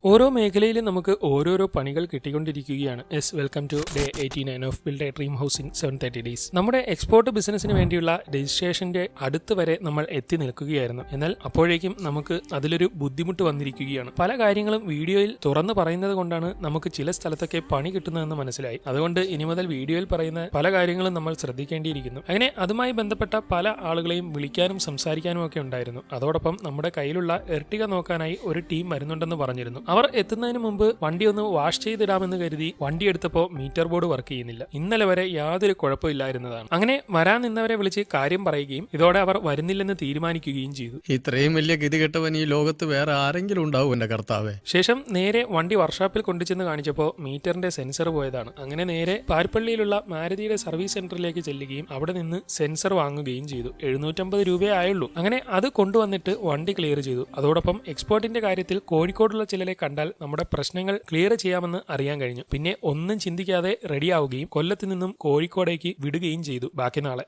ഓരോ മേഖലയിലും നമുക്ക് ഓരോരോ പണികൾ കിട്ടിക്കൊണ്ടിരിക്കുകയാണ്. Welcome to day 89 of build a dream house in 730 days. നമ്മുടെ എക്സ്പോർട്ട് ബിസിനസിന് വേണ്ടിയുള്ള രജിസ്ട്രേഷന്റെ അടുത്ത് വരെ നമ്മൾ എത്തി നിൽക്കുകയായിരുന്നു. എന്നാൽ അപ്പോഴേക്കും നമുക്ക് അതിലൊരു ബുദ്ധിമുട്ട് വന്നിരിക്കുകയാണ്. പല കാര്യങ്ങളും വീഡിയോയിൽ തുറന്നു പറയുന്നത് കൊണ്ടാണ് നമുക്ക് ചില സ്ഥലത്തൊക്കെ പണി കിട്ടുന്നതെന്ന് മനസ്സിലായി. അതുകൊണ്ട് ഇനി മുതൽ വീഡിയോയിൽ പറയുന്ന പല കാര്യങ്ങളും നമ്മൾ ശ്രദ്ധിക്കേണ്ടിയിരിക്കുന്നു. അങ്ങനെ അതുമായി ബന്ധപ്പെട്ട പല ആളുകളെയും വിളിക്കാനും സംസാരിക്കാനും ഒക്കെ ഉണ്ടായിരുന്നു. അതോടൊപ്പം നമ്മുടെ കയ്യിലുള്ള എർട്ടിക നോക്കാനായി ഒരു ടീം വരുന്നുണ്ടെന്ന് പറഞ്ഞിരുന്നു. അവർ എത്തുന്നതിന് മുമ്പ് വണ്ടി ഒന്ന് വാഷ് ചെയ്തിടാമെന്ന് കരുതി വണ്ടി എടുത്തപ്പോൾ മീറ്റർ ബോർഡ് വർക്ക് ചെയ്യുന്നില്ല. ഇന്നലെ വരെ യാതൊരു കുഴപ്പമില്ലായിരുന്നതാണ്. അങ്ങനെ വരാൻ നിന്നവരെ വിളിച്ച് കാര്യം പറയുകയും ഇതോടെ അവർ വരുന്നില്ലെന്ന് തീരുമാനിക്കുകയും ചെയ്തു. ഇത്രയും വലിയ ഗതികെട്ടവൻ ഈ ലോകത്ത് വേറെ ആരെങ്കിലും ഉണ്ടാവും എന്റെ കർത്താവേ. ശേഷം നേരെ വണ്ടി വർക്ക്ഷോപ്പിൽ കൊണ്ടുചെന്ന് കാണിച്ചപ്പോൾ മീറ്ററിന്റെ സെൻസർ പോയതാണ്. അങ്ങനെ നേരെ പാരിപ്പള്ളിയിലുള്ള മാരുതിയുടെ സർവീസ് സെന്ററിലേക്ക് ചെല്ലുകയും അവിടെ നിന്ന് സെൻസർ വാങ്ങുകയും ചെയ്തു. 750 രൂപയേ ആയുള്ളൂ. അങ്ങനെ അത് കൊണ്ടുവന്നിട്ട് വണ്ടി ക്ലിയർ ചെയ്തു. അതോടൊപ്പം എക്സ്പോർട്ടിന്റെ കാര്യത്തിൽ കോഴിക്കോടുള്ള ചിലരെ കണ്ടാൽ നമ്മുടെ പ്രശ്നങ്ങൾ ക്ലിയർ ചെയ്യാമെന്ന് അറിയാൻ കഴിഞ്ഞു. പിന്നെ ഒന്നും ചിന്തിക്കാതെ റെഡിയാവുകയും കൊല്ലത്ത് നിന്നും കോഴിക്കോടേക്ക് വിടുകയും ചെയ്തു. ബാക്കി നാളെ